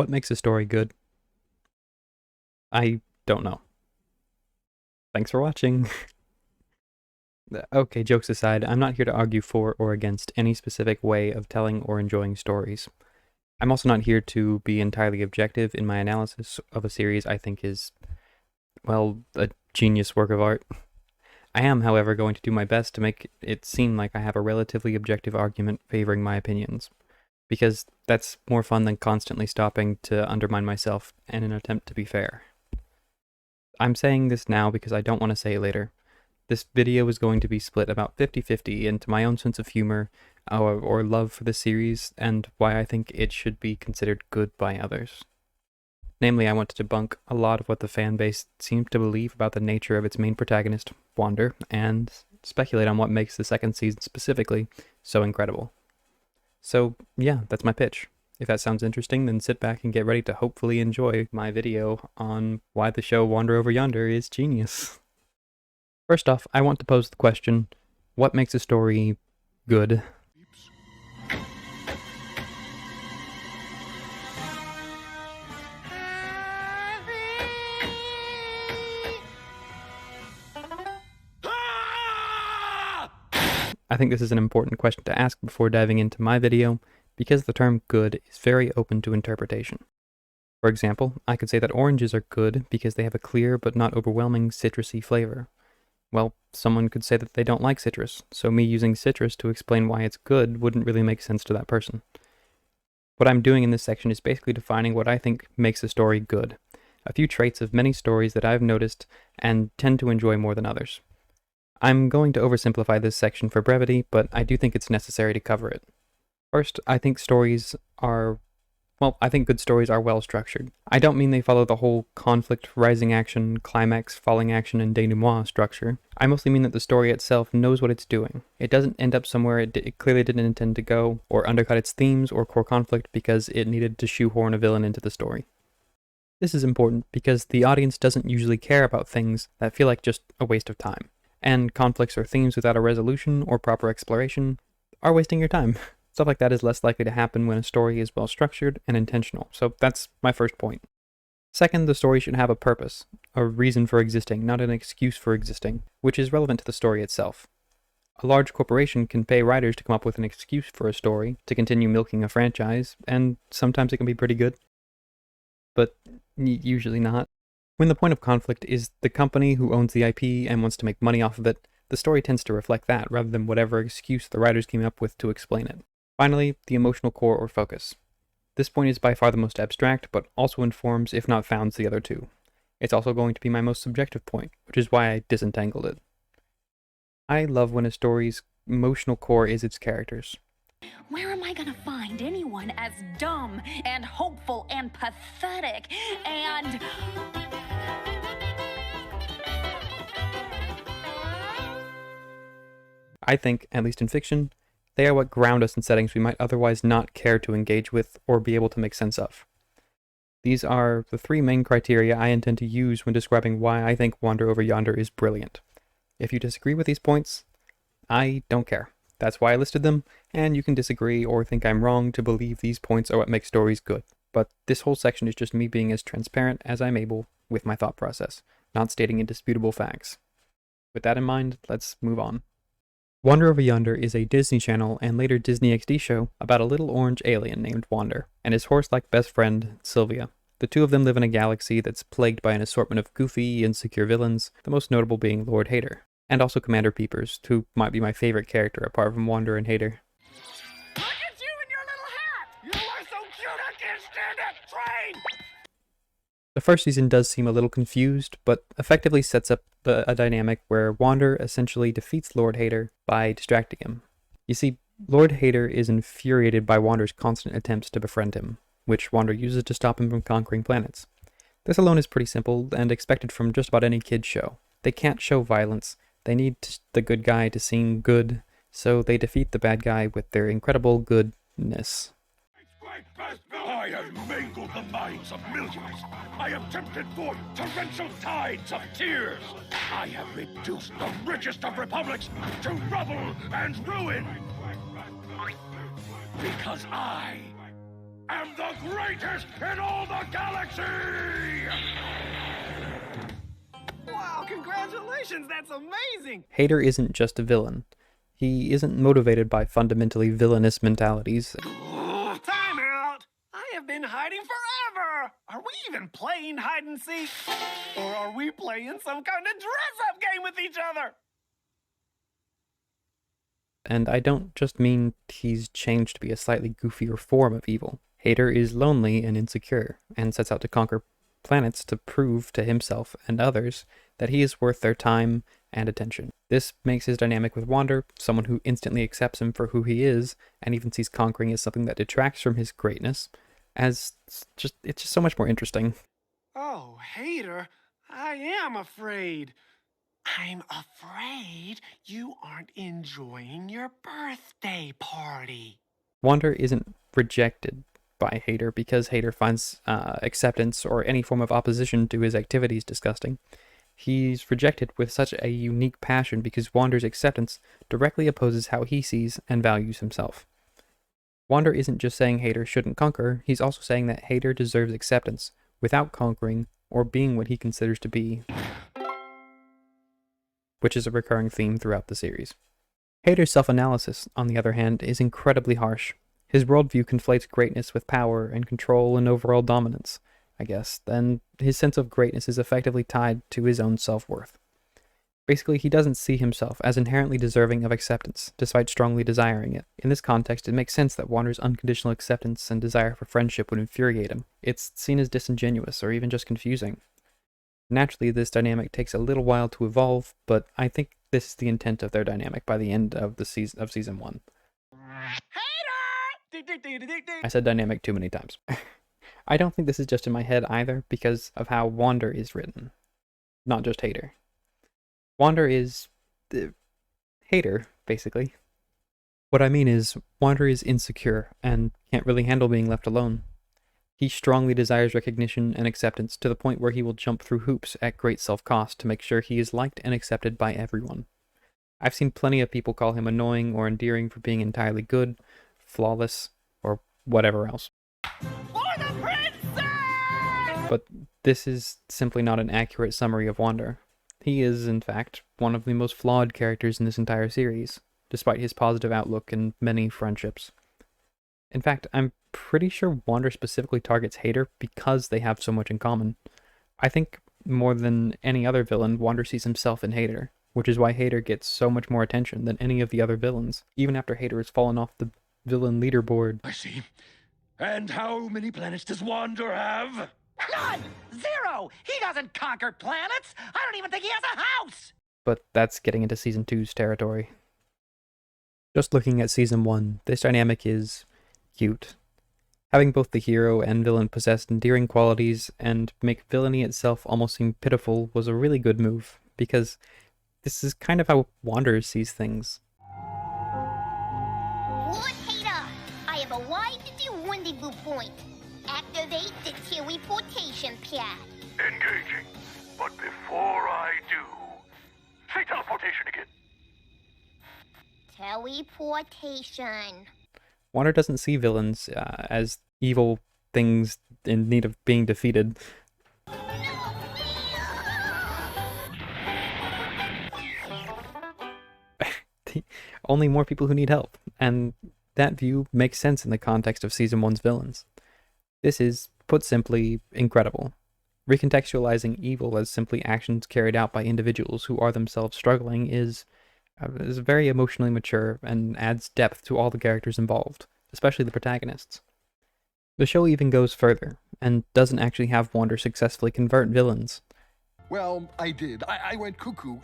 What makes a story good? I don't know. Thanks for watching. Okay, jokes aside, I'm not here to argue for or against any specific way of telling or enjoying stories. I'm also not here to be entirely objective in my analysis of a series I think is, well, a genius work of art. I am, however, going to do my best to make it seem like I have a relatively objective argument favoring my opinions, because that's more fun than constantly stopping to undermine myself in an attempt to be fair. I'm saying this now because I don't want to say it later. This video is going to be split about 50-50 into my own sense of humor or love for the series and why I think it should be considered good by others. Namely, I want to debunk a lot of what the fanbase seems to believe about the nature of its main protagonist, Wander, and speculate on what makes the second season specifically so incredible. So yeah, that's my pitch. If that sounds interesting, then sit back and get ready to hopefully enjoy my video on why the show Wander Over Yonder is genius. First off, I want to pose the question, what makes a story good? I think this is an important question to ask before diving into my video, because the term good is very open to interpretation. For example, I could say that oranges are good because they have a clear but not overwhelming citrusy flavor. Well, someone could say that they don't like citrus, so me using citrus to explain why it's good wouldn't really make sense to that person. What I'm doing in this section is basically defining what I think makes a story good, a few traits of many stories that I've noticed and tend to enjoy more than others. I'm going to oversimplify this section for brevity, but I do think it's necessary to cover it. First, I think good stories are well structured. I don't mean they follow the whole conflict, rising action, climax, falling action, and denouement structure. I mostly mean that the story itself knows what it's doing. It doesn't end up somewhere it clearly didn't intend to go, or undercut its themes or core conflict because it needed to shoehorn a villain into the story. This is important because the audience doesn't usually care about things that feel like just a waste of time. And conflicts or themes without a resolution or proper exploration are wasting your time. Stuff like that is less likely to happen when a story is well structured and intentional, so that's my first point. Second, the story should have a purpose, a reason for existing, not an excuse for existing, which is relevant to the story itself. A large corporation can pay writers to come up with an excuse for a story, to continue milking a franchise, and sometimes it can be pretty good, but usually not. When the point of conflict is the company who owns the IP and wants to make money off of it, the story tends to reflect that rather than whatever excuse the writers came up with to explain it. Finally, the emotional core or focus. This point is by far the most abstract, but also informs, if not founds, the other two. It's also going to be my most subjective point, which is why I disentangled it. I love when a story's emotional core is its characters. Where am I gonna find anyone as dumb and hopeful and pathetic and... I think, at least in fiction, they are what ground us in settings we might otherwise not care to engage with or be able to make sense of. These are the three main criteria I intend to use when describing why I think Wander Over Yonder is brilliant. If you disagree with these points, I don't care. That's why I listed them, and you can disagree or think I'm wrong to believe these points are what make stories good. But this whole section is just me being as transparent as I'm able with my thought process, not stating indisputable facts. With that in mind, let's move on. Wander Over Yonder is a Disney Channel and later Disney XD show about a little orange alien named Wander and his horse-like best friend, Sylvia. The two of them live in a galaxy that's plagued by an assortment of goofy, insecure villains, the most notable being Lord Hater, and also Commander Peepers, who might be my favorite character apart from Wander and Hater. Look at you in your little hat! You are so cute I can't stand it! Train! The first season does seem a little confused, but effectively sets up a dynamic where Wander essentially defeats Lord Hater by distracting him. You see, Lord Hater is infuriated by Wander's constant attempts to befriend him, which Wander uses to stop him from conquering planets. This alone is pretty simple and expected from just about any kid's show. They can't show violence, they need the good guy to seem good, so they defeat the bad guy with their incredible goodness. I have mangled the minds of millions. I have tempted forth torrential tides of tears. I have reduced the richest of republics to rubble and ruin. Because I am the the greatest in all the galaxy! Wow, congratulations, that's amazing! Hater isn't just a villain. He isn't motivated by fundamentally villainous mentalities. Time out! I have been hiding forever! Are we even playing hide and seek? Or are we playing some kind of dress-up game with each other? And I don't just mean he's changed to be a slightly goofier form of evil. Hater is lonely and insecure, and sets out to conquer planets to prove to himself and others that he is worth their time and attention. This makes his dynamic with Wander, someone who instantly accepts him for who he is, and even sees conquering as something that detracts from his greatness, as it's just so much more interesting. Oh, Hater, I am afraid. I'm afraid you aren't enjoying your birthday party. Wander isn't rejected by Hater because Hater finds acceptance or any form of opposition to his activities disgusting. He's rejected with such a unique passion because Wander's acceptance directly opposes how he sees and values himself. Wander isn't just saying Hater shouldn't conquer, he's also saying that Hater deserves acceptance without conquering or being what he considers to be, which is a recurring theme throughout the series. Hater's self-analysis, on the other hand, is incredibly harsh. His worldview conflates greatness with power and control and overall dominance, I guess, and his sense of greatness is effectively tied to his own self-worth. Basically, he doesn't see himself as inherently deserving of acceptance, despite strongly desiring it. In this context, it makes sense that Wander's unconditional acceptance and desire for friendship would infuriate him. It's seen as disingenuous or even just confusing. Naturally, this dynamic takes a little while to evolve, but I think this is the intent of their dynamic by the end of season 1. I said dynamic too many times. I don't think this is just in my head either, because of how Wander is written. Not just Hater. Wander is Hater, basically. What I mean is, Wander is insecure and can't really handle being left alone. He strongly desires recognition and acceptance to the point where he will jump through hoops at great self-cost to make sure he is liked and accepted by everyone. I've seen plenty of people call him annoying or endearing for being entirely good, flawless, or whatever else. For the princess! But this is simply not an accurate summary of Wander. He is, in fact, one of the most flawed characters in this entire series, despite his positive outlook and many friendships. In fact, I'm pretty sure Wander specifically targets Hater because they have so much in common. I think more than any other villain, Wander sees himself in Hater, which is why Hater gets so much more attention than any of the other villains, even after Hater has fallen off the villain leaderboard. I see. And how many planets does Wander have? None! 0! He doesn't conquer planets! I don't even think he has a house! But that's getting into Season 2's territory. Just looking at Season 1, this dynamic is cute. Having both the hero and villain possess endearing qualities and make villainy itself almost seem pitiful was a really good move, because this is kind of how Wander sees things. Lord Hater, I have arrived at the rendezvous point. Activate the teleportation pad. Engaging. But before I do, say teleportation again. Teleportation. Wander doesn't see villains as evil things in need of being defeated. Only more people who need help, and that view makes sense in the context of Season 1's villains. This is, put simply, incredible. Recontextualizing evil as simply actions carried out by individuals who are themselves struggling is very emotionally mature and adds depth to all the characters involved, especially the protagonists. The show even goes further, and doesn't actually have Wander successfully convert villains. Well, I did. I went cuckoo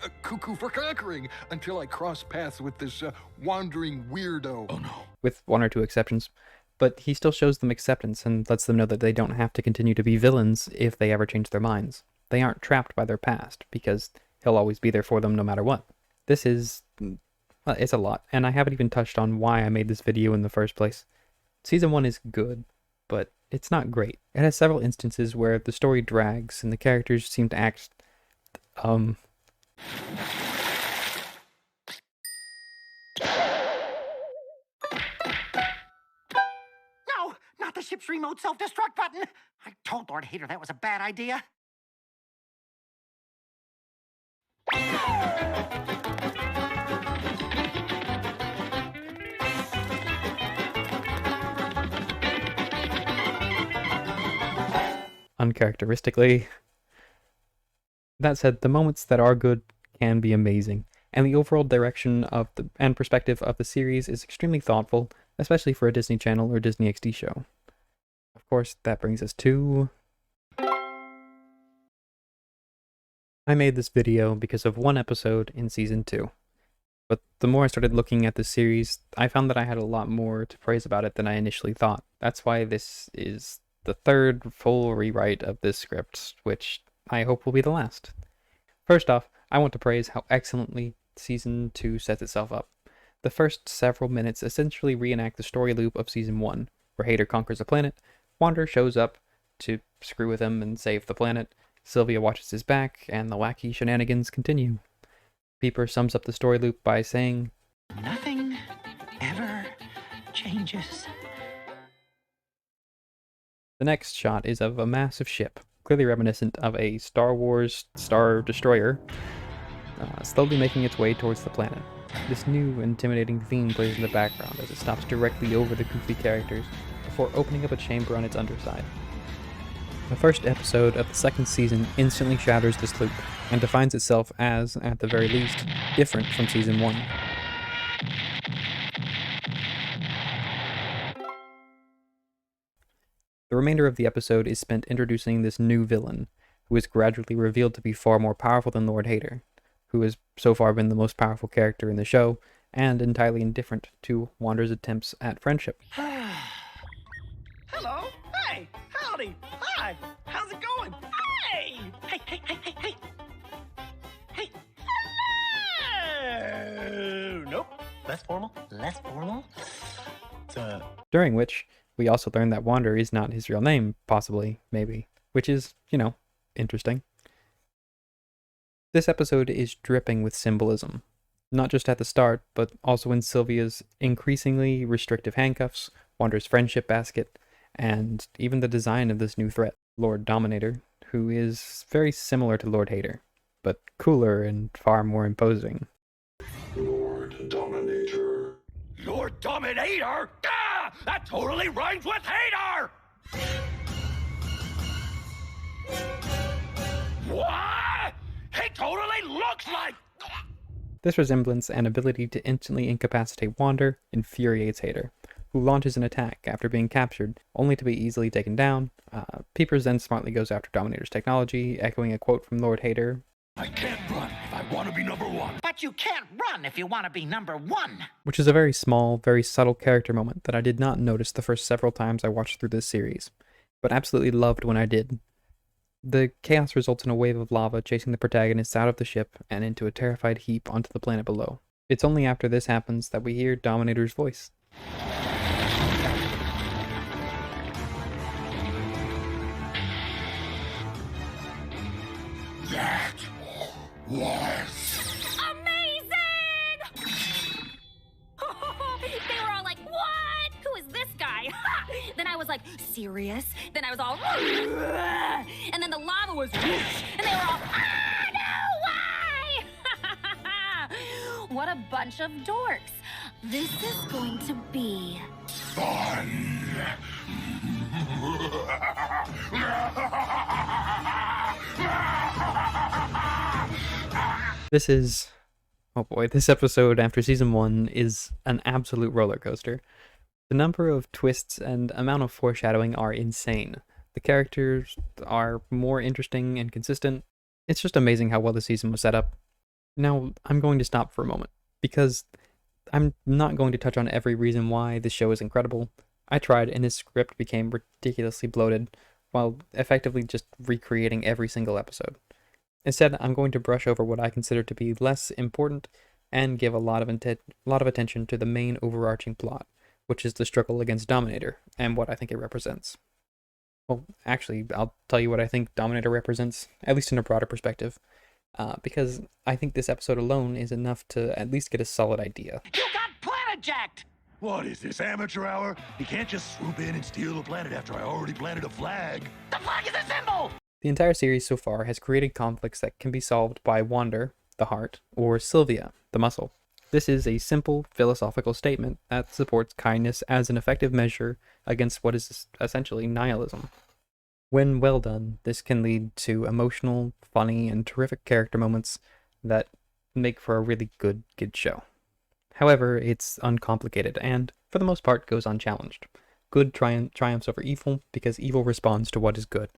for conquering, until I crossed paths with this wandering weirdo. Oh no. With one or two exceptions, but he still shows them acceptance and lets them know that they don't have to continue to be villains if they ever change their minds. They aren't trapped by their past, because he'll always be there for them no matter what. This is... well, it's a lot, and I haven't even touched on why I made this video in the first place. Season 1 is good, but it's not great. It has several instances where the story drags and the characters seem to act... No, not the ship Switch remote self-destruct button. I told Lord Hater that was a bad idea. Uncharacteristically. That said, the moments that are good can be amazing, and the overall direction of and perspective of the series is extremely thoughtful, especially for a Disney Channel or Disney XD show. Of course, that brings us to... I made this video because of one episode in Season 2. But the more I started looking at the series, I found that I had a lot more to praise about it than I initially thought. That's why this is the third full rewrite of this script, which I hope will be the last. First off, I want to praise how excellently Season 2 sets itself up. The first several minutes essentially reenact the story loop of Season 1, where Hater conquers a planet, Wander shows up to screw with him and save the planet, Sylvia watches his back, and the wacky shenanigans continue. Peeper sums up the story loop by saying, Nothing ever changes. The next shot is of a massive ship, clearly reminiscent of a Star Wars Star Destroyer, slowly making its way towards the planet. This new, intimidating theme plays in the background as it stops directly over the goofy characters before opening up a chamber on its underside. The first episode of the second season instantly shatters this loop, and defines itself as, at the very least, different from Season 1. The remainder of the episode is spent introducing this new villain, who is gradually revealed to be far more powerful than Lord Hater, who has so far been the most powerful character in the show, and entirely indifferent to Wander's attempts at friendship. Hello. Hey. Howdy. Hi. How's it going? Hey. Hey, hey, hey, hey, hey. Hey. Hello. Nope. Less formal. Less formal. During which, we also learn that Wander is not his real name, possibly, maybe, which is, interesting. This episode is dripping with symbolism, not just at the start, but also in Sylvia's increasingly restrictive handcuffs, Wander's friendship basket, and even the design of this new threat, Lord Dominator, who is very similar to Lord Hater, but cooler and far more imposing. Lord Dominator. Lord Dominator? Gah! That totally rhymes with hater! What? He totally looks like... This resemblance and ability to instantly incapacitate Wander infuriates Hater, who launches an attack after being captured, only to be easily taken down. Peepers then smartly goes after Dominator's technology, echoing a quote from Lord Hater. I can't run if I want to be number one. But you can't run if you want to be number one. Which is a very small, very subtle character moment that I did not notice the first several times I watched through this series, but absolutely loved when I did. The chaos results in a wave of lava chasing the protagonists out of the ship and into a terrified heap onto the planet below. It's only after this happens that we hear Dominator's voice. That was... Amazing! They were all like, what? Who is this guy? Then I was like, serious? Then I was all, and then the lava was, and they were all, no, why? What a bunch of dorks. This is going to be fun. This is... oh boy, this episode after Season 1 is an absolute roller coaster. The number of twists and amount of foreshadowing are insane. The characters are more interesting and consistent. It's just amazing how well the season was set up. Now, I'm going to stop for a moment, because I'm not going to touch on every reason why this show is incredible. I tried, and this script became ridiculously bloated, while effectively just recreating every single episode. Instead, I'm going to brush over what I consider to be less important, and give a lot of attention to the main overarching plot, which is the struggle against Dominator, and what I think it represents. Well, actually, I'll tell you what I think Dominator represents, at least in a broader perspective, because I think this episode alone is enough to at least get a solid idea. You got planet jacked! What is this, amateur hour? You can't just swoop in and steal a planet after I already planted a flag. The flag is a symbol! The entire series so far has created conflicts that can be solved by Wander, the heart, or Sylvia, the muscle. This is a simple philosophical statement that supports kindness as an effective measure against what is essentially nihilism. When well done, this can lead to emotional, funny, and terrific character moments that make for a really good kid show. However, it's uncomplicated and, for the most part, goes unchallenged. Good triumphs over evil because evil responds to what is good.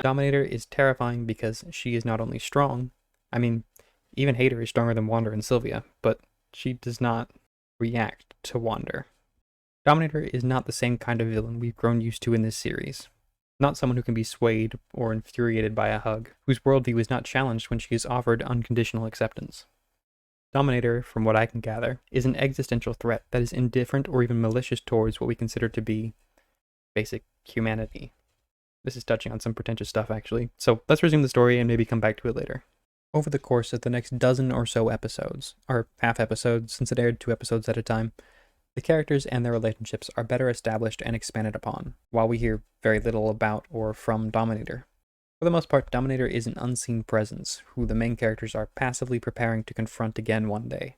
Dominator is terrifying because she is not only strong, I mean, even Hater is stronger than Wander and Sylvia, but she does not react to Wander. Dominator is not the same kind of villain we've grown used to in this series. Not someone who can be swayed or infuriated by a hug, whose worldview is not challenged when she is offered unconditional acceptance. Dominator, from what I can gather, is an existential threat that is indifferent or even malicious towards what we consider to be basic humanity. This is touching on some pretentious stuff, actually. So let's resume the story and maybe come back to it later. Over the course of the next dozen or so episodes, or half episodes since it aired 2 episodes at a time, the characters and their relationships are better established and expanded upon, while we hear very little about or from Dominator. For the most part, Dominator is an unseen presence, who the main characters are passively preparing to confront again one day.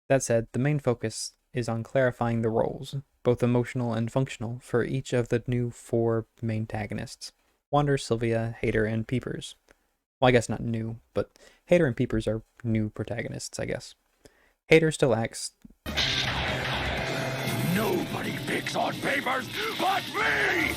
That said, the main focus is on clarifying the roles, both emotional and functional, for each of the new 4 main antagonists: Wander, Sylvia, Hater, and Peepers. Well, I guess not new, but Hater and Peepers are new protagonists, I guess. Hater still acts... Nobody picks on papers but me!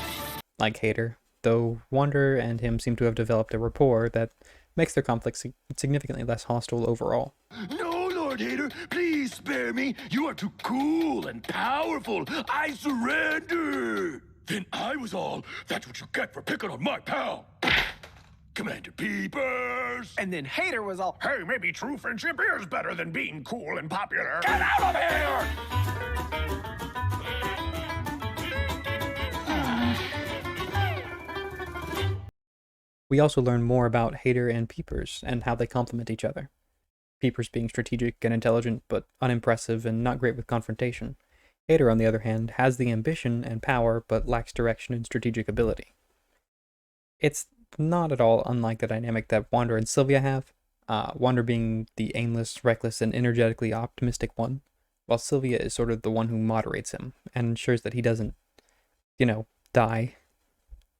like Hater, though Wander and him seem to have developed a rapport that makes their conflict significantly less hostile overall. No, Lord Hater, please spare me. You are too cool and powerful. I surrender. Then I was all, that's what you get for picking on my pal, Commander Peepers. And then Hater was all, hey, maybe true friendship is better than being cool and popular. Get out of here! We also learn more about Hater and Peepers and how they complement each other. Peepers being strategic and intelligent, but unimpressive and not great with confrontation. Hater, on the other hand, has the ambition and power, but lacks direction and strategic ability. It's not at all unlike the dynamic that Wander and Sylvia have, Wander being the aimless, reckless, and energetically optimistic one, while Sylvia is sort of the one who moderates him and ensures that he doesn't, die.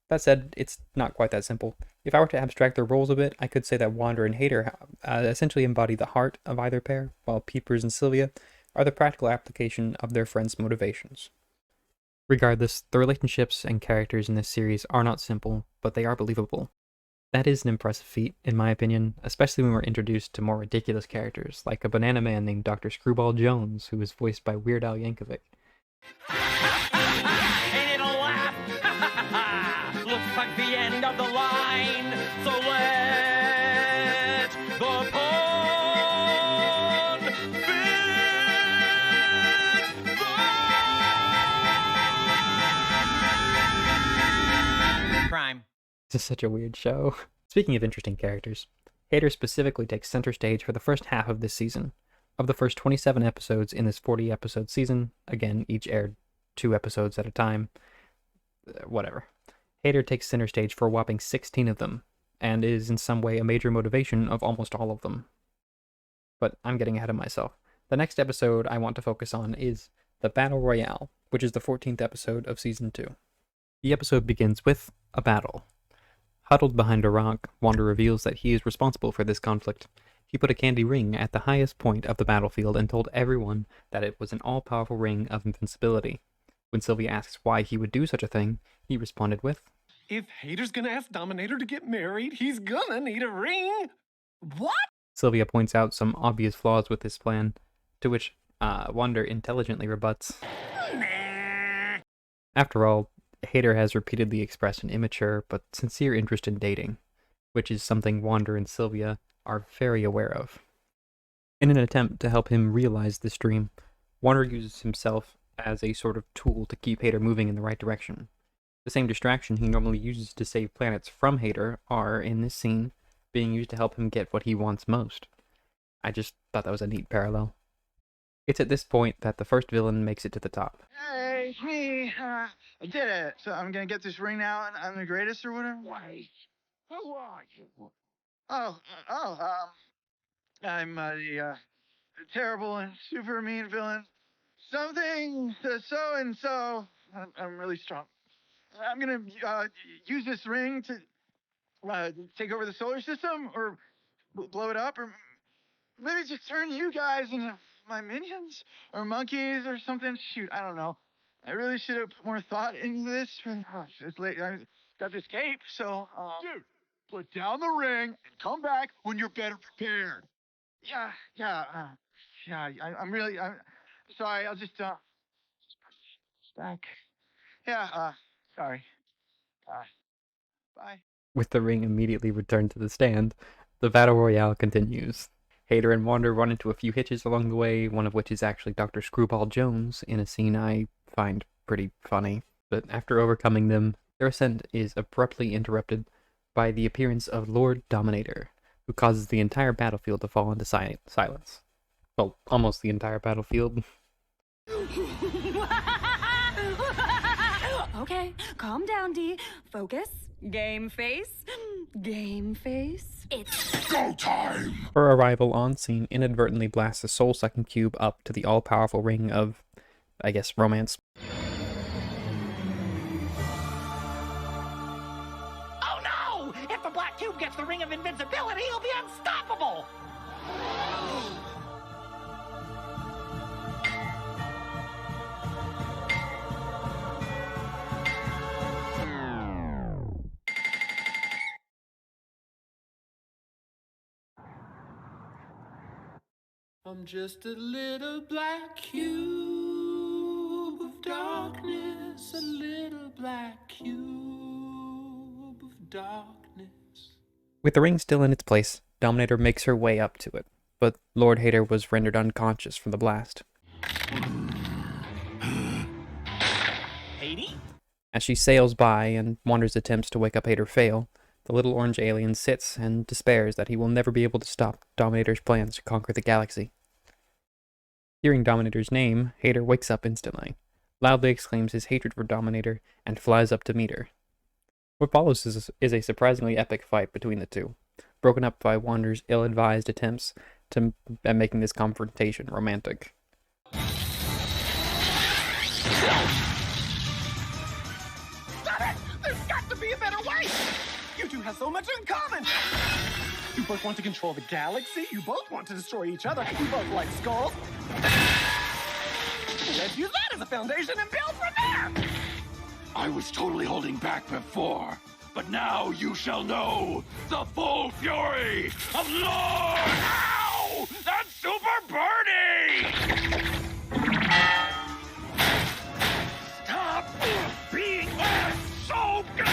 That said, it's not quite that simple. If I were to abstract their roles a bit, I could say that Wander and Hater essentially embody the heart of either pair, while Peepers and Sylvia are the practical application of their friends' motivations. Regardless, the relationships and characters in this series are not simple, but they are believable. That is an impressive feat, in my opinion, especially when we're introduced to more ridiculous characters, like a banana man named Dr. Screwball Jones, who is voiced by Weird Al Yankovic. Ain't it a laugh? Looks like the end of the line, so let the pun fit the crime. This is such a weird show. Speaking of interesting characters, Hater specifically takes center stage for the first half of this season. Of the first 27 episodes in this 40-episode season, again, each aired 2 episodes at a time, whatever. Hater takes center stage for a whopping 16 of them, and is in some way a major motivation of almost all of them. But I'm getting ahead of myself. The next episode I want to focus on is the Battle Royale, which is the 14th episode of Season 2. The episode begins with a battle. Huddled behind a rock, Wander reveals that he is responsible for this conflict. He put a candy ring at the highest point of the battlefield and told everyone that it was an all-powerful ring of invincibility. When Sylvia asks why he would do such a thing, he responded with, if Hater's gonna ask Dominator to get married, he's gonna need a ring. What? Sylvia points out some obvious flaws with this plan, to which Wander intelligently rebuts. Nah. After all, Hater has repeatedly expressed an immature but sincere interest in dating, which is something Wander and Sylvia are very aware of. In an attempt to help him realize this dream, Wander uses himself as a sort of tool to keep Hater moving in the right direction. The same distraction he normally uses to save planets from Hater are, in this scene, being used to help him get what he wants most. I just thought that was a neat parallel. It's at this point that the first villain makes it to the top. Hey, it's me. I did it. So I'm gonna get this ring now, and I'm the greatest or whatever. Wait, who are you? I'm the terrible and super mean villain. Something so and so. I'm really strong. I'm gonna use this ring to take over the solar system, or blow it up, or maybe just turn you guys into my minions or monkeys or something. Shoot, I don't know. I really should have put more thought into this. It's late. I got this cape, so. Dude, put down the ring and come back when you're better prepared. I'm really. I'm sorry. I'll just back. Sorry. Bye. With the ring immediately returned to the stand, the Battle Royale continues. Hater and Wander run into a few hitches along the way, one of which is actually Dr. Screwball Jones in a scene I find pretty funny. But after overcoming them, their ascent is abruptly interrupted by the appearance of Lord Dominator, who causes the entire battlefield to fall into silence. Well, almost the entire battlefield. Okay, calm down, D. Focus. Game face. Game face. It's Go time! Her arrival on scene inadvertently blasts a soul-sucking cube up to the all-powerful ring of, I guess, romance. Oh no! If the black cube gets the ring of invincibility, he'll be unstoppable! I'm just a little black cube of darkness, a little black cube of darkness. With the ring still in its place, Dominator makes her way up to it, but Lord Hater was rendered unconscious from the blast. Haiti? As she sails by and Wander's attempts to wake up Hater fail, the little orange alien sits and despairs that he will never be able to stop Dominator's plans to conquer the galaxy. Hearing Dominator's name, Hater wakes up instantly, loudly exclaims his hatred for Dominator, and flies up to meet her. What follows is a surprisingly epic fight between the two, broken up by Wander's ill-advised attempts at making this confrontation romantic. Stop it! There's got to be a better way! You two have so much in common! You both want to control the galaxy, you both want to destroy each other, you both like skulls. Let's use that as a foundation and build from there! I was totally holding back before, but now you shall know the full fury of Lord! Ow! That's super Birdie! Stop being so good!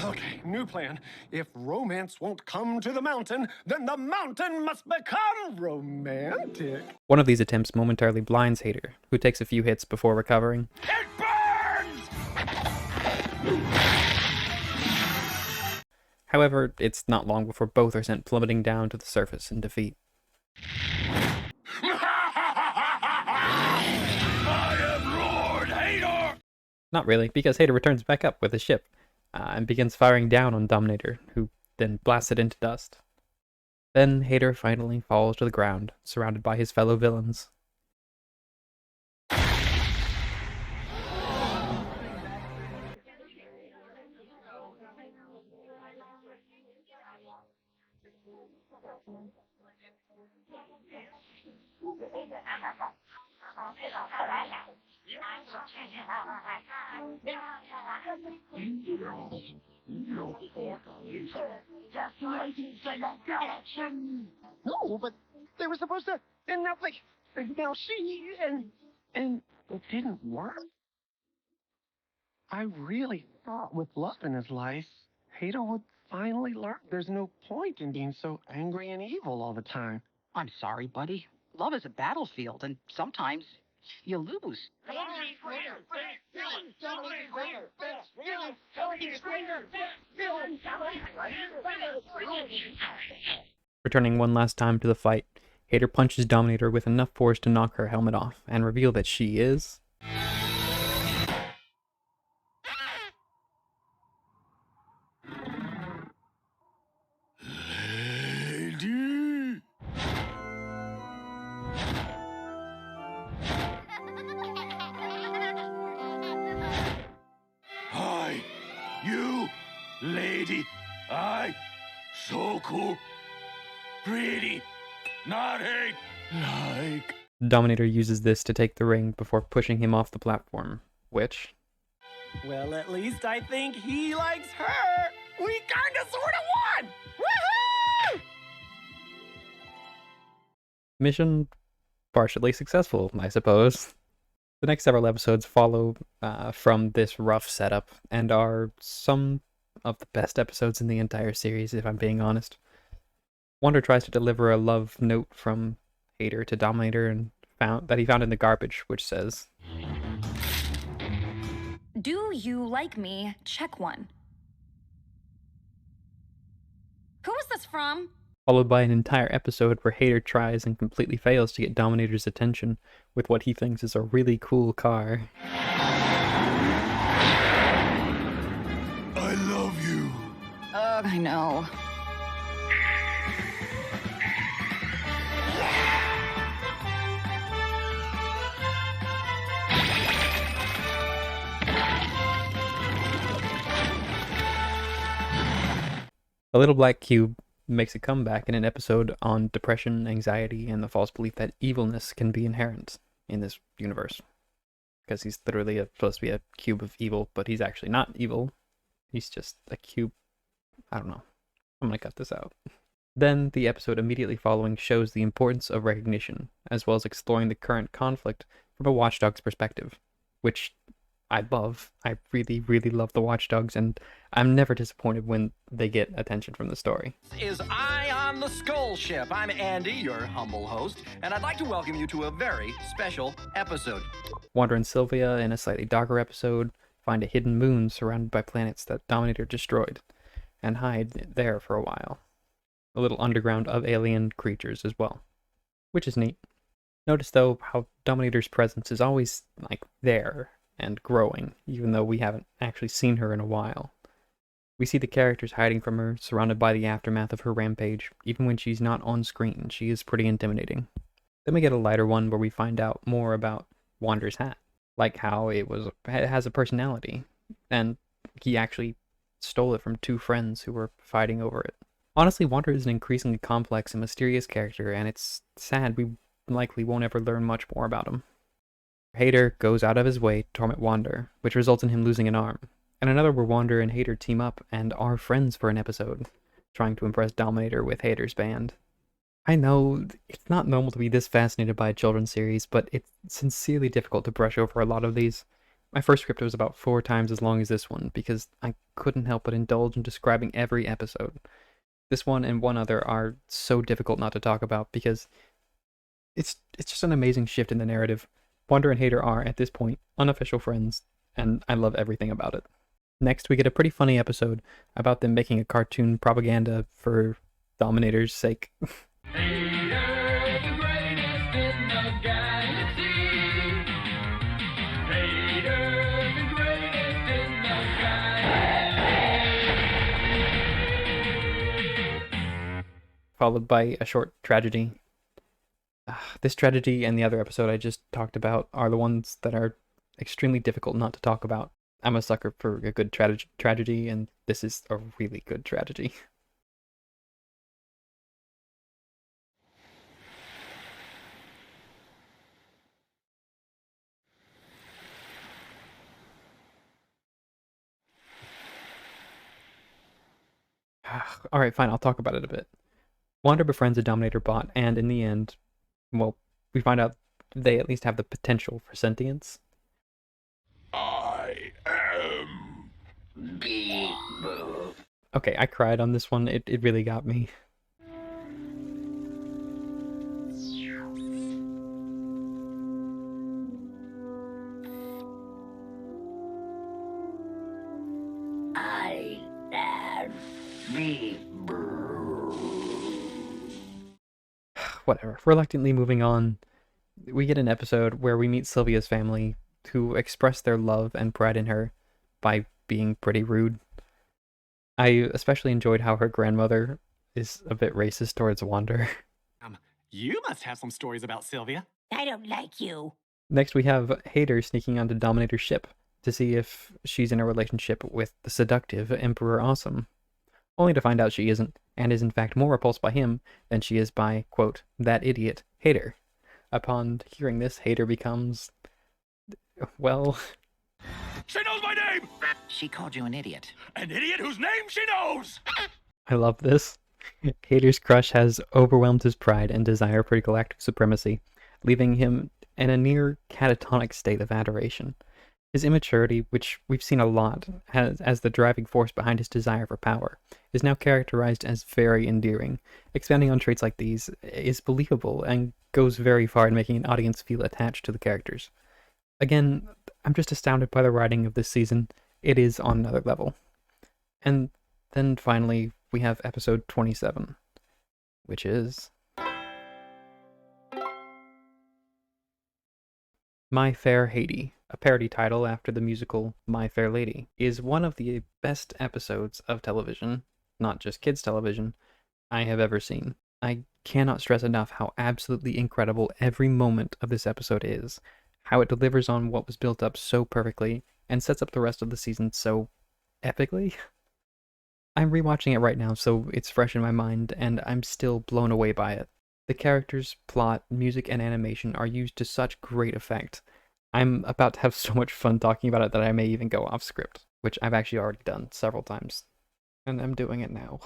Okay, new plan. If romance won't come to the mountain, then the mountain must become romantic. One of these attempts momentarily blinds Hater, who takes a few hits before recovering. It burns! However, it's not long before both are sent plummeting down to the surface in defeat. I am Lord Hater! Not really, because Hater returns back up with his ship, and begins firing down on Dominator, who then blasts it into dust. Then Hater finally falls to the ground, surrounded by his fellow villains. No, but they were supposed to, and now she, and it didn't work. I really thought with love in his life, Hater would finally learn there's no point in being so angry and evil all the time. I'm sorry, buddy. Love is a battlefield, and sometimes you lose. Returning one last time to the fight, Hater punches Dominator with enough force to knock her helmet off and reveal that she is... Lady. Hi, you, lady. So cool. Pretty. Not hate. Like. Dominator uses this to take the ring before pushing him off the platform, which... Well, at least I think he likes her. We kinda sorta won! Woohoo! Mission partially successful, I suppose. The next several episodes follow from this rough setup and are some of the best episodes in the entire series, if I'm being honest. Wander tries to deliver a love note from Hater to Dominator and that he found in the garbage, which says, Do you like me? Check one. Who is this from? followed by an entire episode where Hater tries and completely fails to get Dominator's attention with what he thinks is a really cool car. I love you. Ugh, I know. A little black cube makes a comeback in an episode on depression, anxiety, and the false belief that evilness can be inherent in this universe. Because he's literally supposed to be a cube of evil, but he's actually not evil. He's just a cube. I don't know. I'm gonna cut this out. Then the episode immediately following shows the importance of recognition, as well as exploring the current conflict from a watchdog's perspective, which I love. I really, really love the watchdogs, and I'm never disappointed when they get attention from the story. This is Eye on the Skull Ship. I'm Andy, your humble host, and I'd like to welcome you to a very special episode. Wander and Sylvia, in a slightly darker episode, find a hidden moon surrounded by planets that Dominator destroyed, and hide there for a while. A little underground of alien creatures as well, which is neat. Notice, though, how Dominator's presence is always, there and growing, even though we haven't actually seen her in a while. We see the characters hiding from her, surrounded by the aftermath of her rampage. Even when she's not on screen, she is pretty intimidating. Then we get a lighter one where we find out more about Wander's hat, like how it has a personality, and he actually stole it from two friends who were fighting over it. Honestly, Wander is an increasingly complex and mysterious character, and it's sad we likely won't ever learn much more about him. Hater goes out of his way to torment Wander, which results in him losing an arm, and another where Wander and Hater team up and are friends for an episode, trying to impress Dominator with Hater's band. I know it's not normal to be this fascinated by a children's series, but it's sincerely difficult to brush over a lot of these. My first script was about 4 times as long as this one, because I couldn't help but indulge in describing every episode. This one and one other are so difficult not to talk about, because it's just an amazing shift in the narrative. Wander and Hater are, at this point, unofficial friends, and I love everything about it. Next, we get a pretty funny episode about them making a cartoon propaganda for Dominator's sake. Followed by a short tragedy. This tragedy and the other episode I just talked about are the ones that are extremely difficult not to talk about. I'm a sucker for a good tragedy, and this is a really good tragedy. Alright, fine, I'll talk about it a bit. Wander befriends a Dominator bot, and in the end, well, we find out they at least have the potential for sentience. I am Okay, I cried on this one. It really got me. I am Whatever. Reluctantly moving on, we get an episode where we meet Sylvia's family, who express their love and pride in her by being pretty rude. I especially enjoyed how her grandmother is a bit racist towards Wander. You must have some stories about Sylvia. I don't like you. Next, we have Hater sneaking onto Dominator's ship to see if she's in a relationship with the seductive Emperor Awesome, only to find out she isn't, and is in fact more repulsed by him than she is by, quote, that idiot, Hater. Upon hearing this, Hater becomes, well... She knows my name! She called you an idiot. An idiot whose name she knows! I love this. Hater's crush has overwhelmed his pride and desire for galactic supremacy, leaving him in a near catatonic state of adoration. His immaturity, which we've seen a lot as the driving force behind his desire for power, is now characterized as very endearing. Expanding on traits like these is believable and goes very far in making an audience feel attached to the characters. Again, I'm just astounded by the writing of this season. It is on another level. And then finally, we have episode 27, which is... My Fair Haiti, a parody title after the musical My Fair Lady, is one of the best episodes of television, not just kids television, I have ever seen. I cannot stress enough how absolutely incredible every moment of this episode is, how it delivers on what was built up so perfectly, and sets up the rest of the season so epically. I'm rewatching it right now, so it's fresh in my mind, and I'm still blown away by it. The characters, plot, music, and animation are used to such great effect. I'm about to have so much fun talking about it that I may even go off script, which I've actually already done several times. And I'm doing it now.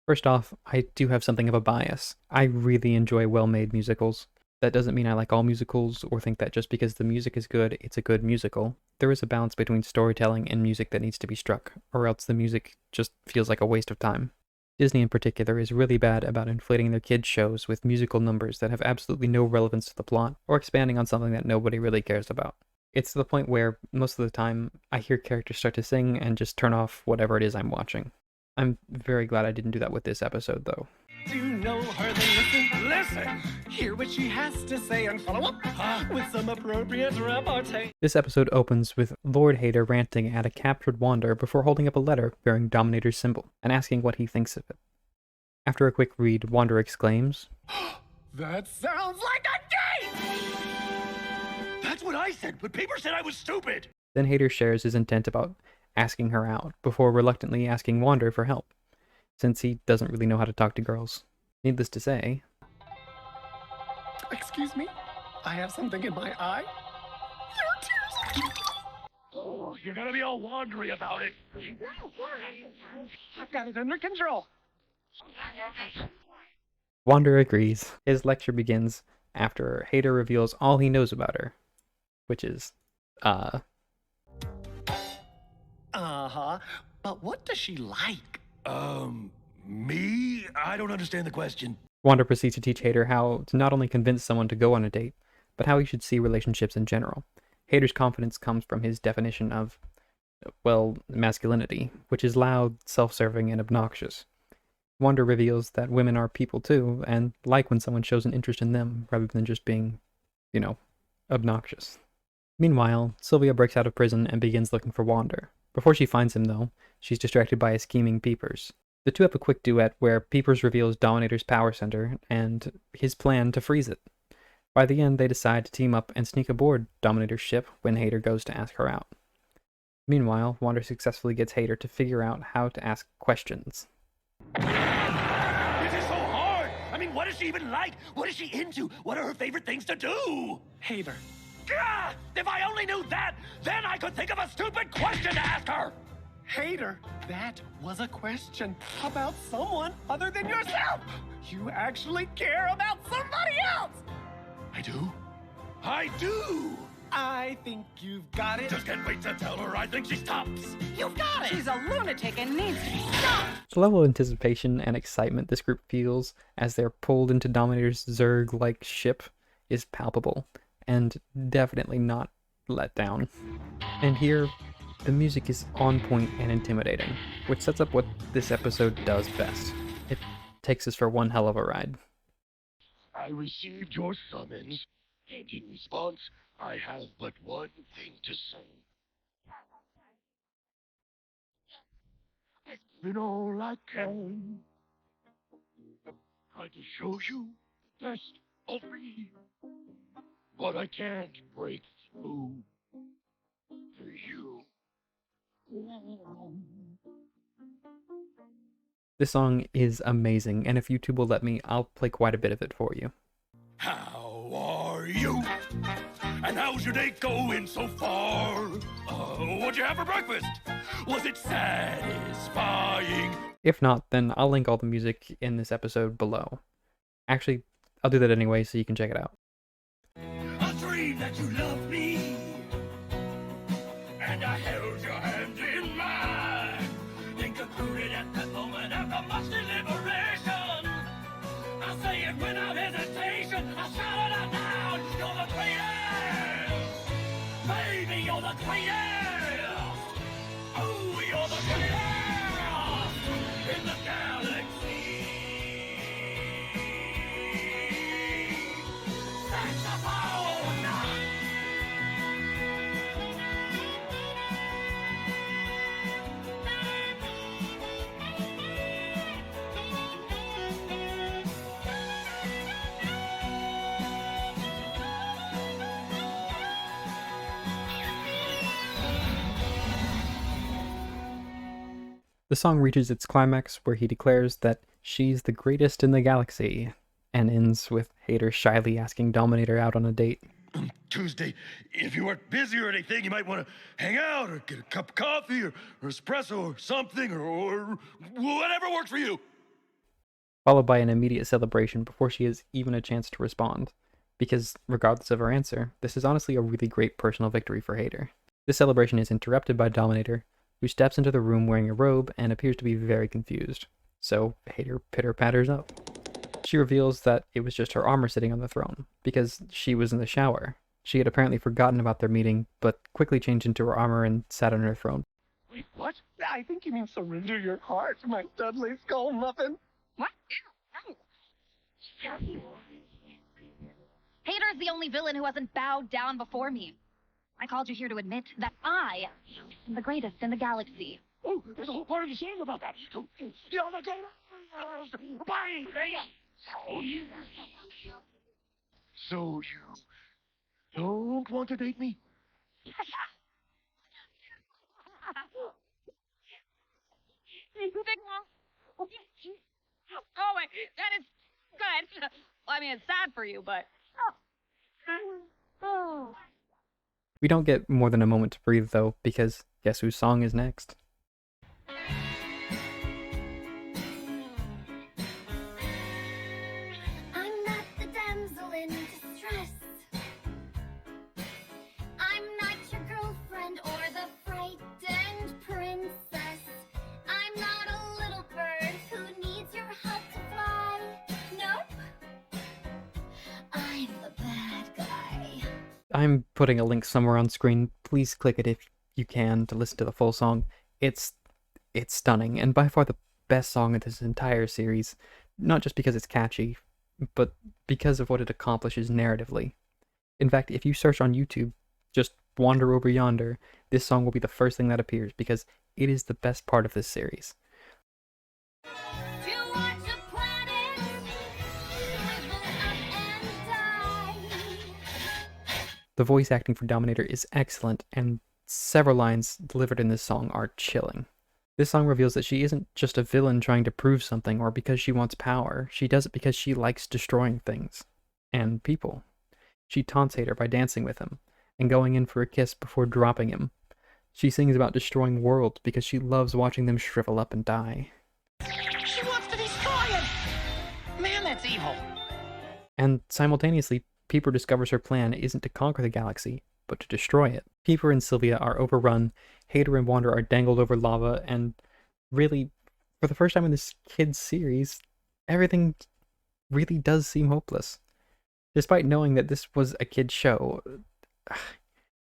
First off, I do have something of a bias. I really enjoy well-made musicals. That doesn't mean I like all musicals or think that just because the music is good, it's a good musical. There is a balance between storytelling and music that needs to be struck, or else the music just feels like a waste of time. Disney in particular is really bad about inflating their kids' shows with musical numbers that have absolutely no relevance to the plot, or expanding on something that nobody really cares about. It's to the point where, most of the time, I hear characters start to sing and just turn off whatever it is I'm watching. I'm very glad I didn't do that with this episode, though. Do know her, then listen. Hear what she has to say and follow up with some appropriate repartee. This episode opens with Lord Hater ranting at a captured Wander before holding up a letter bearing Dominator's symbol and asking what he thinks of it. After a quick read, Wander exclaims, That sounds like a date! That's what I said, but Paper said I was stupid! Then Hater shares his intent about asking her out, before reluctantly asking Wander for help, since he doesn't really know how to talk to girls. Needless to say... Excuse me? I have something in my eye? Your tears! Oh, you're gonna be all wandering about it. I've got it under control. Wander agrees. His lecture begins after Hater reveals all he knows about her, which is, Uh-huh. But what does she like? Me? I don't understand the question. Wander proceeds to teach Hater how to not only convince someone to go on a date, but how he should see relationships in general. Hater's confidence comes from his definition of, well, masculinity, which is loud, self-serving, and obnoxious. Wander reveals that women are people too, and like when someone shows an interest in them rather than just being, obnoxious. Meanwhile, Sylvia breaks out of prison and begins looking for Wander. Before she finds him, though, she's distracted by a scheming Peepers. The two have a quick duet where Peepers reveals Dominator's power center and his plan to freeze it. By the end, they decide to team up and sneak aboard Dominator's ship when Hater goes to ask her out. Meanwhile, Wander successfully gets Hater to figure out how to ask questions. This is so hard! I mean, what is she even like? What is she into? What are her favorite things to do? Hater. Gah! If I only knew that, then I could think of a stupid question to ask her! Hater, that was a question about someone other than yourself. You actually care about somebody else. I do? I do! I think you've got it. Just can't wait to tell her I think she's tops. You've got it! She's a lunatic and needs to be stopped! The level of anticipation and excitement this group feels as they're pulled into Dominator's Zerg-like ship is palpable, and definitely not let down. And here, the music is on point and intimidating, which sets up what this episode does best. It takes us for one hell of a ride. I received your summons, and in response, I have but one thing to say. I've given all I can. Try to show you the best of me, but I can't break through to you. This song is amazing, and if YouTube will let me, I'll play quite a bit of it for you. How are you? And how's your day going so far? What'd you have for breakfast? Was it satisfying? If not, then I'll link all the music in this episode below. Actually, I'll do that anyway so you can check it out. I dreamed that you loved me, and I held your hand in mine, then concluded at that moment after much deliberation. I say it without hesitation, I shout it out loud, you're the greatest! Baby, you're the greatest! Oh, you're the greatest in the galaxy! Saxophone! The song reaches its climax where he declares that she's the greatest in the galaxy, and ends with Hater shyly asking Dominator out on a date. Tuesday, if you weren't busy or anything, you might want to hang out or get a cup of coffee or espresso or something or whatever works for you. Followed by an immediate celebration before she has even a chance to respond, because regardless of her answer, this is honestly a really great personal victory for Hater. This celebration is interrupted by Dominator, who steps into the room wearing a robe and appears to be very confused. So Hater pitter-patters up. She reveals that it was just her armor sitting on the throne, because she was in the shower. She had apparently forgotten about their meeting, but quickly changed into her armor and sat on her throne. Wait, what? I think you mean surrender your heart, my Dudley Skull Muffin. What? Hater's the only villain who hasn't bowed down before me. I called you here to admit that I am the greatest in the galaxy. Oh, there's a whole part of the song about that. You're the greatest. Bang! So you don't want to date me? Oh, wait, that is good. Well, I mean, it's sad for you, but... We don't get more than a moment to breathe though, because guess whose song is next? I'm not the damsel in distress. I'm not your girlfriend or the frightened princess. I'm not a little bird who needs your hut to fly. Nope. I'm the bad guy. I'm putting a link somewhere on screen. Please click it if you can to listen to the full song. It's stunning, and by far the best song of this entire series, not just because it's catchy, but because of what it accomplishes narratively. In fact, if you search on YouTube, just Wander Over Yonder, this song will be the first thing that appears, because it is the best part of this series. To watch a planet shrivel up and die. The voice acting for Dominator is excellent, and several lines delivered in this song are chilling. This song reveals that she isn't just a villain trying to prove something or because she wants power. She does it because she likes destroying things. And people. She taunts Hater by dancing with him, and going in for a kiss before dropping him. She sings about destroying worlds because she loves watching them shrivel up and die. She wants to destroy it! Man, that's evil. And simultaneously, Peeper discovers her plan isn't to conquer the galaxy, but to destroy it. Peeper and Sylvia are overrun, Hater and Wander are dangled over lava, and really, for the first time in this kids series, everything really does seem hopeless. Despite knowing that this was a kid's show,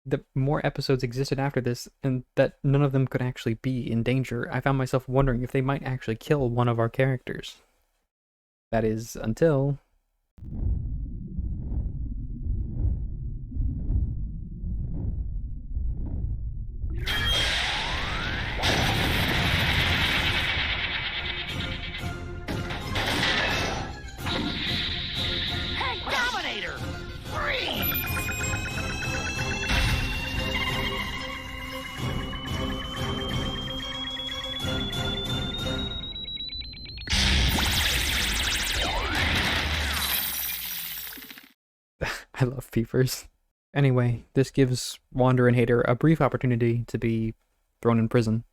the more episodes existed after this, and that none of them could actually be in danger, I found myself wondering if they might actually kill one of our characters. That is, until... Hey, Dominator! Freeze! I love Peepers. Anyway, this gives Wander and Hater a brief opportunity to be thrown in prison.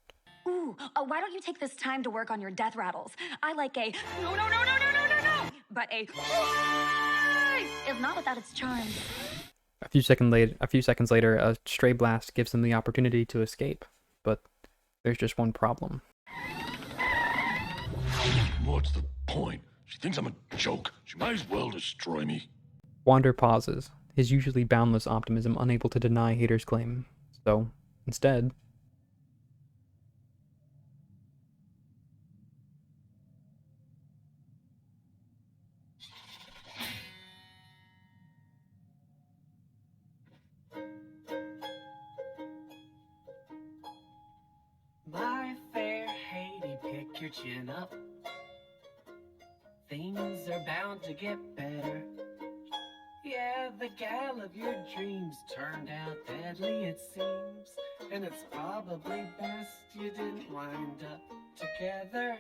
Ooh, why don't you take this time to work on your death rattles? I like a no, no, no, no, no, no, no, no, but a is not without its charm. A few seconds later, a stray blast gives them the opportunity to escape, but there's just one problem. What's the point? She thinks I'm a joke. She might as well destroy me. Wander pauses, his usually boundless optimism unable to deny Hater's claim. So, instead... My fair Haiti, pick your chin up. Things are bound to get better. Yeah, the gal of your dreams turned out deadly, it seems. And it's probably best you didn't wind up together.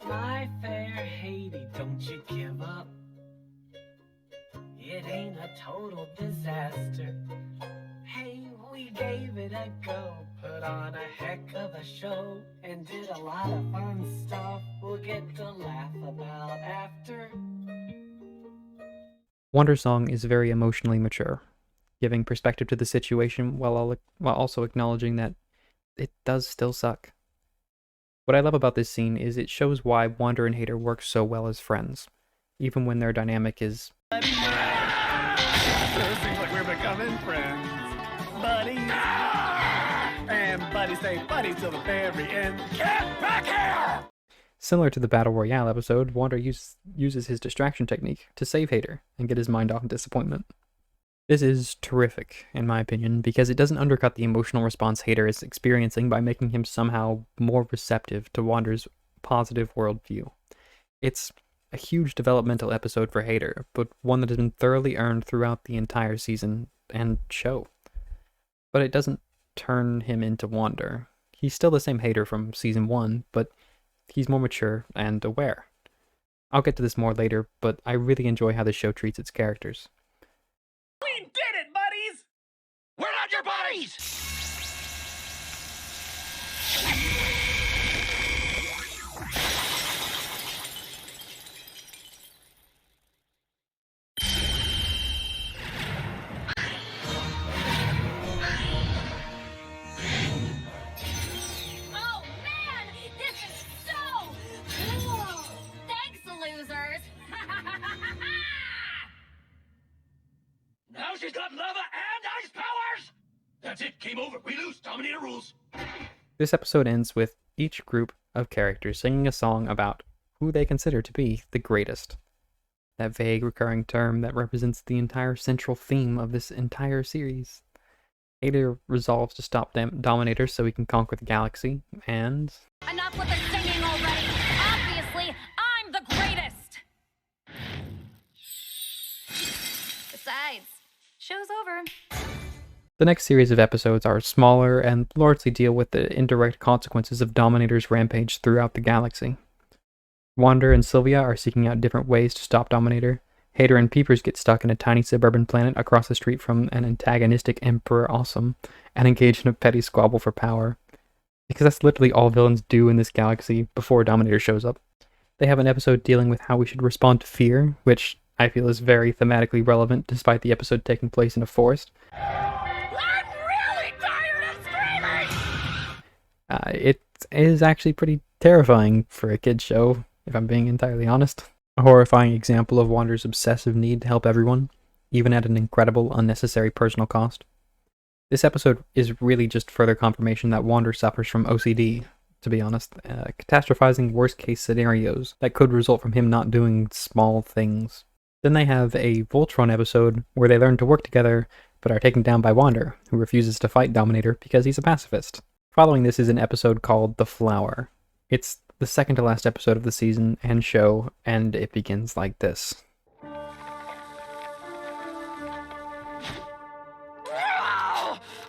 My fair Haiti, don't you give up. It ain't a total disaster. Hey, we gave it a go, put on a heck of a show, and did a lot of fun stuff we'll get to laugh about after. Wander's song is very emotionally mature, giving perspective to the situation while also acknowledging that it does still suck. What I love about this scene is it shows why Wander and Hater work so well as friends, even when their dynamic is... Sure seems like we're becoming friends. Buddies. And buddies say buddies till the very end. Get back here! Similar to the Battle Royale episode, Wander uses his distraction technique to save Hater and get his mind off disappointment. This is terrific, in my opinion, because it doesn't undercut the emotional response Hater is experiencing by making him somehow more receptive to Wander's positive worldview. It's a huge developmental episode for Hater, but one that has been thoroughly earned throughout the entire season and show. But it doesn't turn him into Wander. He's still the same Hater from Season 1, but he's more mature and aware. I'll get to this more later, but I really enjoy how the show treats its characters. We did it, buddies! We're not your buddies! Oh man, this is so cool! Thanks, losers! Now she's got lava and ice powers! That's it, game over. We lose. Dominator rules. This episode ends with each group of characters singing a song about who they consider to be the greatest. That vague recurring term that represents the entire central theme of this entire series. Hater resolves to stop Dominator so he can conquer the galaxy, and... Enough with the singing already! Obviously, I'm the greatest! Besides, show's over. The next series of episodes are smaller and largely deal with the indirect consequences of Dominator's rampage throughout the galaxy. Wander and Sylvia are seeking out different ways to stop Dominator. Hater and Peepers get stuck in a tiny suburban planet across the street from an antagonistic Emperor Awesome and engage in a petty squabble for power. Because that's literally all villains do in this galaxy before Dominator shows up. They have an episode dealing with how we should respond to fear, which I feel is very thematically relevant despite the episode taking place in a forest. I'm really tired of screaming! It is actually pretty terrifying for a kid's show, if I'm being entirely honest. A horrifying example of Wander's obsessive need to help everyone, even at an incredible, unnecessary personal cost. This episode is really just further confirmation that Wander suffers from OCD, to be honest, catastrophizing worst-case scenarios that could result from him not doing small things. Then they have a Voltron episode where they learn to work together, but are taken down by Wander, who refuses to fight Dominator because he's a pacifist. Following this is an episode called The Flower. It's the second to last episode of the season and show, and it begins like this.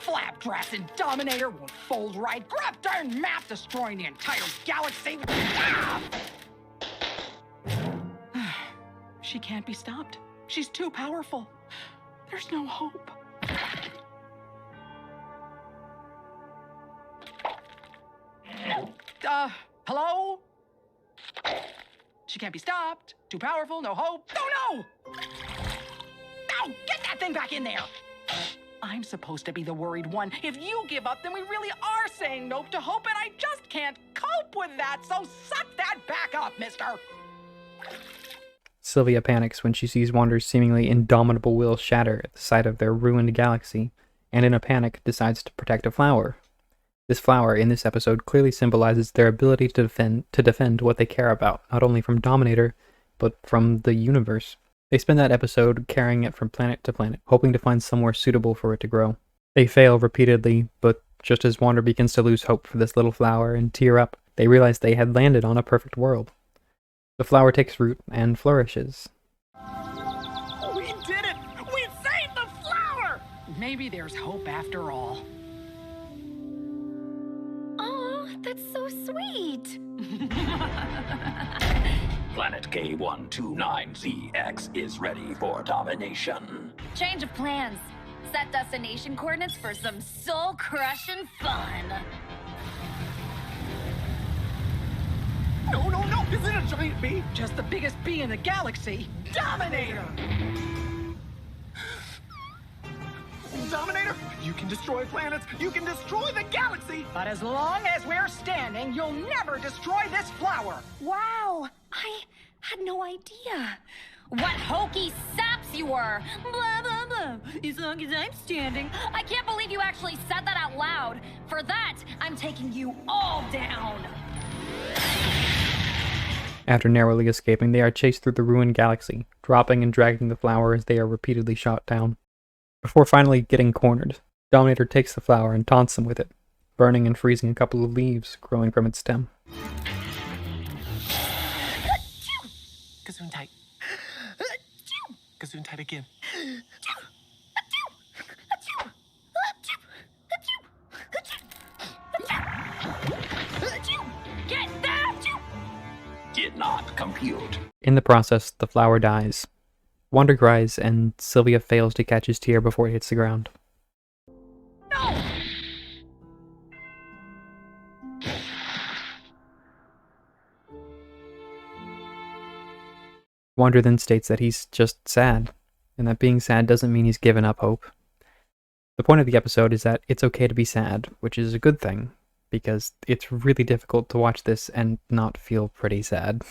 Flapdrats and Dominator won't fold right. Grab darn map, destroying the entire galaxy. She can't be stopped. She's too powerful. There's no hope. Hello? She can't be stopped. Too powerful, no hope. No! No! Get that thing back in there! I'm supposed to be the worried one. If you give up, then we really are saying nope to hope, and I just can't cope with that, so suck that back up, mister! Sylvia panics when she sees Wander's seemingly indomitable will shatter at the sight of their ruined galaxy, and in a panic decides to protect a flower. This flower in this episode clearly symbolizes their ability to defend what they care about, not only from Dominator, but from the universe. They spend that episode carrying it from planet to planet, hoping to find somewhere suitable for it to grow. They fail repeatedly, but just as Wander begins to lose hope for this little flower and tear up, they realize they had landed on a perfect world. The flower takes root and flourishes. We did it! We saved the flower! Maybe there's hope after all. Oh, that's so sweet. Planet K129ZX is ready for domination. Change of plans. Set destination coordinates for some soul-crushing fun. No, is it a giant bee? Just the biggest bee in the galaxy, Dominator! Dominator, you can destroy planets, you can destroy the galaxy! But as long as we're standing, you'll never destroy this flower! Wow, I had no idea. What hokey saps you were! Blah, blah, blah. As long as I'm standing. I can't believe you actually said that out loud. For that, I'm taking you all down. After narrowly escaping, they are chased through the ruined galaxy, dropping and dragging the flower as they are repeatedly shot down. Before finally getting cornered, Dominator takes the flower and taunts them with it, burning and freezing a couple of leaves growing from its stem. Gesundheit. Gesundheit again. Get that! Did not compute. In the process, the flower dies. Wander cries, and Sylvia fails to catch his tear before it hits the ground. No! Wander then states that he's just sad, and that being sad doesn't mean he's given up hope. The point of the episode is that it's okay to be sad, which is a good thing, because it's really difficult to watch this and not feel pretty sad.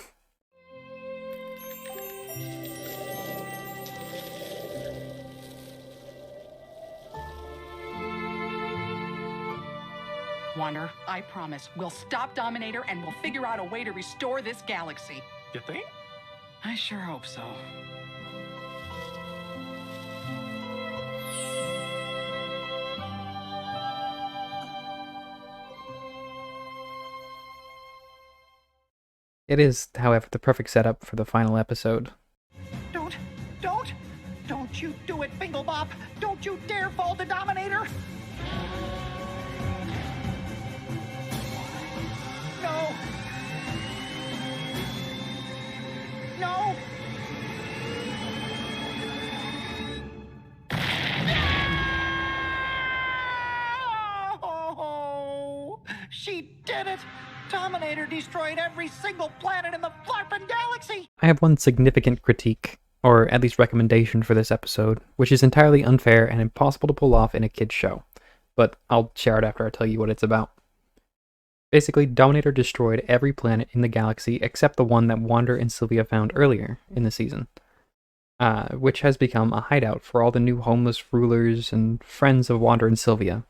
Wander, I promise, we'll stop Dominator and we'll figure out a way to restore this galaxy. You think? I sure hope so. It is, however, the perfect setup for the final episode. Don't you do it, Fingelbop! Don't you dare fall to Dominator! No! No! No! She did it! Dominator destroyed every single planet in the flarpin' galaxy! I have one significant critique or at least recommendation for this episode, which is entirely unfair and impossible to pull off in a kid's show, but I'll share it after I tell you what it's about. Basically, Dominator destroyed every planet in the galaxy except the one that Wander and Sylvia found earlier in the season, which has become a hideout for all the new homeless rulers and friends of Wander and Sylvia.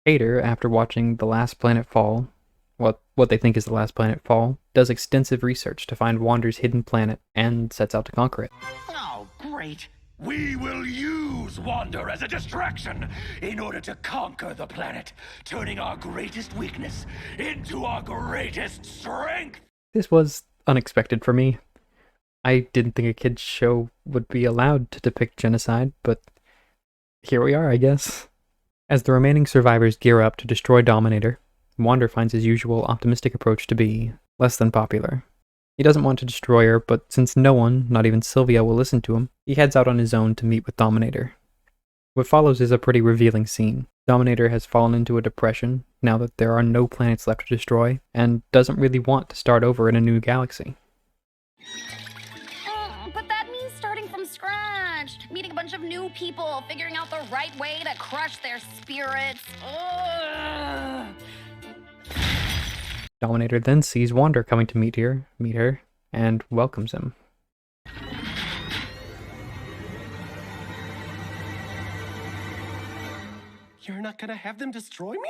Hater, after watching the last planet fall, what they think is the last planet fall, does extensive research to find Wander's hidden planet and sets out to conquer it. Oh, great. We will use Wander as a distraction in order to conquer the planet, turning our greatest weakness into our greatest strength. This was unexpected for me. I didn't think a kid's show would be allowed to depict genocide, but here we are, I guess. As the remaining survivors gear up to destroy Dominator, Wander finds his usual optimistic approach to be less than popular. He doesn't want to destroy her, but since no one, not even Sylvia, will listen to him, he heads out on his own to meet with Dominator. What follows is a pretty revealing scene. Dominator has fallen into a depression now that there are no planets left to destroy, and doesn't really want to start over in a new galaxy. But that means starting from scratch, meeting a bunch of new people, figuring out the right way to crush their spirits. Ugh. Dominator then sees Wander coming to meet her, and welcomes him. You're not gonna have them destroy me?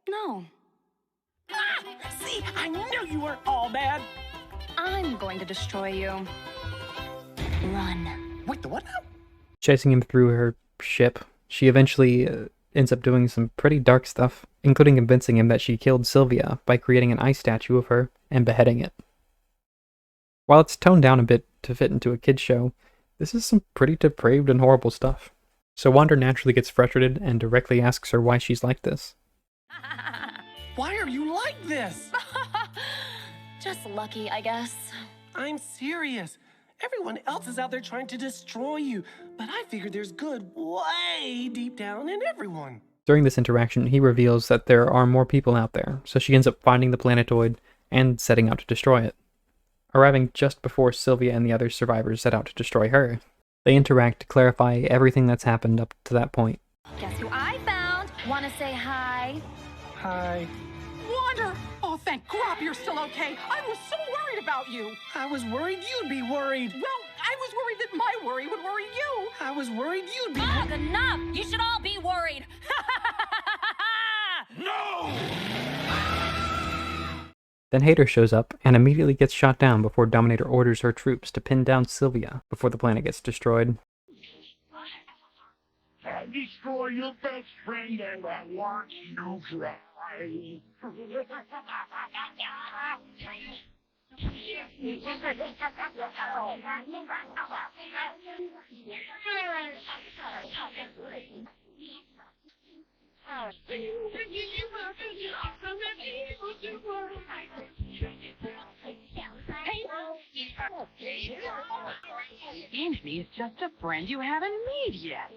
No, See, I knew you weren't all bad. I'm going to destroy you. Run. Wait, the what now? Chasing him through her ship, she eventually ends up doing some pretty dark stuff, including convincing him that she killed Sylvia by creating an ice statue of her and beheading it. While it's toned down a bit to fit into a kid's show, this is some pretty depraved and horrible stuff. So Wander naturally gets frustrated and directly asks her why she's like this. Why are you like this? Just lucky, I guess. I'm serious. Everyone else is out there trying to destroy you, but I figure there's good way deep down in everyone. During this interaction, he reveals that there are more people out there, so she ends up finding the planetoid and setting out to destroy it. Arriving just before Sylvia and the other survivors set out to destroy her, they interact to clarify everything that's happened up to that point. Guess who I found? Wanna say hi? Hi. Wander! Oh, thank crap you're still okay. I was so worried about you. I was worried you'd be worried. Well, I was worried that my worry would worry you. I was worried you'd be Ugh, enough! You should all be worried. No! Then Hater shows up and immediately gets shot down before Dominator orders her troops to pin down Sylvia before the planet gets destroyed. Destroy your best friend and I want you to cry. Enemy is just a friend you haven't made yet.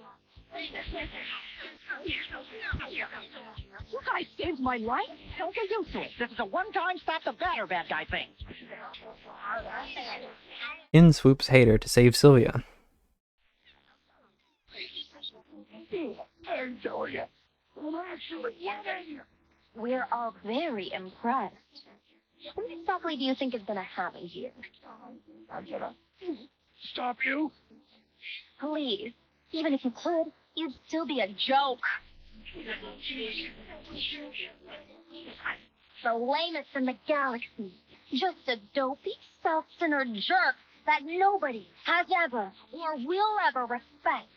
You guys saved my life. Don't get used to it. This is a one-time stop the bad guy thing. In swoops Hater to save Sylvia. We're all very impressed. What exactly do you think is gonna happen here? I'm gonna stop you. Please, even if you could, you'd still be a joke. The lamest in the galaxy. Just a dopey, self-centered jerk that nobody has ever or will ever respect.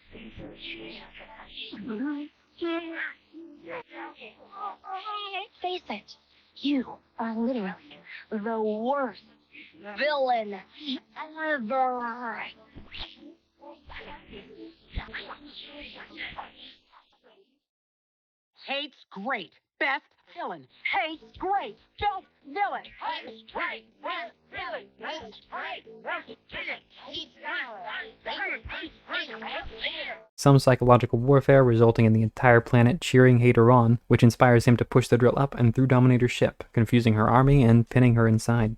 Face it, you are literally the worst villain ever. Hate's great. Best villain. Hate's great. Best villain. Hate's great. Best villain. Hate's great. Best villain. Some psychological warfare resulting in the entire planet cheering Hater on, which inspires him to push the drill up and through Dominator's ship, confusing her army and pinning her inside.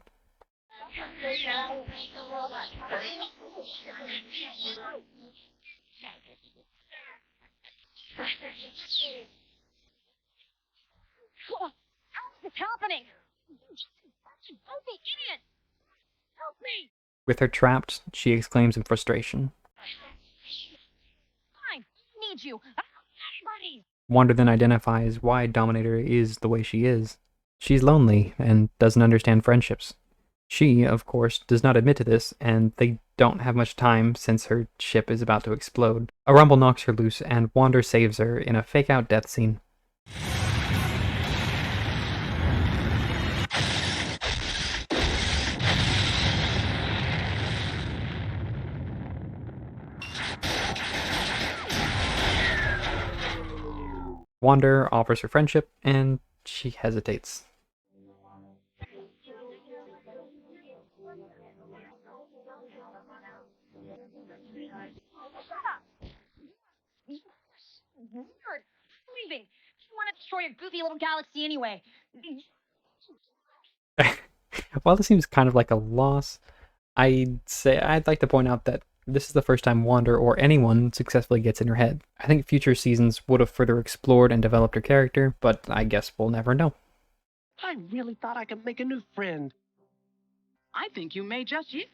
What's happening? Don't be idiot! Help me! With her trapped, she exclaims in frustration. Fine, I need you. I don't need anybody. Wander then identifies why Dominator is the way she is. She's lonely and doesn't understand friendships. She, of course, does not admit to this, and they don't have much time since her ship is about to explode. A rumble knocks her loose, and Wander saves her in a fake-out death scene. Wander offers her friendship, and she hesitates. Weird. I'm leaving. I want to destroy your goofy little galaxy anyway. While this seems kind of like a loss, I'd like to point out that this is the first time Wander or anyone successfully gets in her head. I think future seasons would have further explored and developed her character, but I guess we'll never know. I really thought I could make a new friend. I think you may just yet.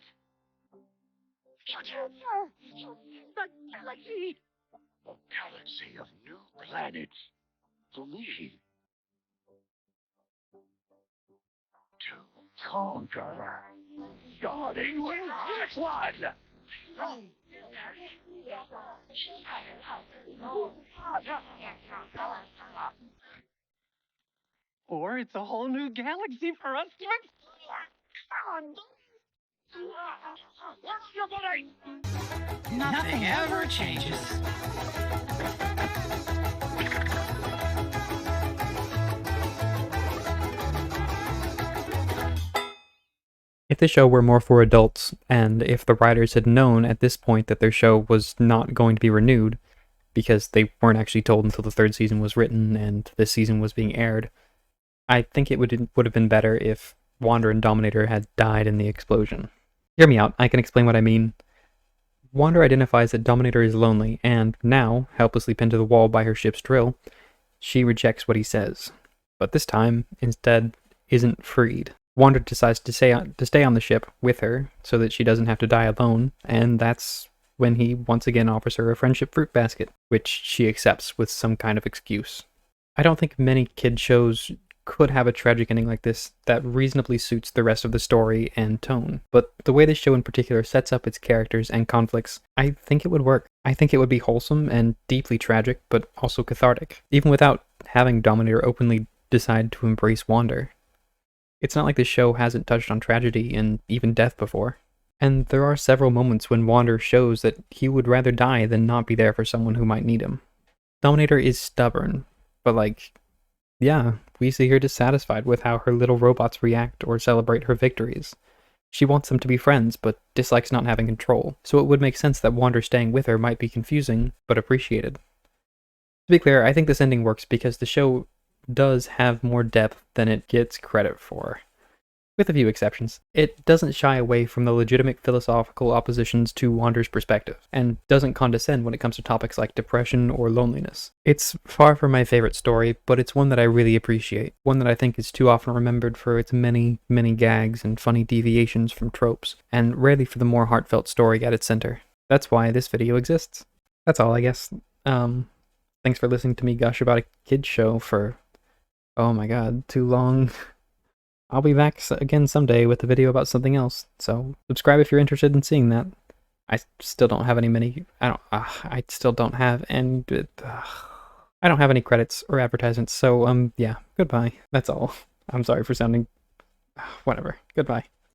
The galaxy! A galaxy of new planets. To me. To conquer. Starting with this one! Or it's a whole new galaxy for us to explore. What's your belief? Nothing ever changes. If this show were more for adults, and if the writers had known at this point that their show was not going to be renewed, because they weren't actually told until the third season was written and this season was being aired, I think it would have been better if Wander and Dominator had died in the explosion. Hear me out, I can explain what I mean. Wander identifies that Dominator is lonely, and now, helplessly pinned to the wall by her ship's drill, she rejects what he says. But this time, instead, isn't freed. Wander decides to stay on the ship with her, so that she doesn't have to die alone, and that's when he once again offers her a friendship fruit basket, which she accepts with some kind of excuse. I don't think many kid shows could have a tragic ending like this that reasonably suits the rest of the story and tone, but the way this show in particular sets up its characters and conflicts, I think it would work. I think it would be wholesome and deeply tragic, but also cathartic, even without having Dominator openly decide to embrace Wander. It's not like this show hasn't touched on tragedy and even death before. And there are several moments when Wander shows that he would rather die than not be there for someone who might need him. Dominator is stubborn, but yeah, we see her dissatisfied with how her little robots react or celebrate her victories. She wants them to be friends, but dislikes not having control, so it would make sense that Wander staying with her might be confusing, but appreciated. To be clear, I think this ending works because the show does have more depth than it gets credit for. With a few exceptions. It doesn't shy away from the legitimate philosophical oppositions to Wander's perspective, and doesn't condescend when it comes to topics like depression or loneliness. It's far from my favorite story, but it's one that I really appreciate, one that I think is too often remembered for its many, many gags and funny deviations from tropes, and rarely for the more heartfelt story at its center. That's why this video exists. That's all, I guess. Thanks for listening to me gush about a kid's show for, oh my god, too long. I'll be back again someday with a video about something else, so subscribe if you're interested in seeing that. I still don't have I still don't have, and I don't have any credits or advertisements, so yeah, goodbye. That's all. I'm sorry for sounding, whatever. Goodbye.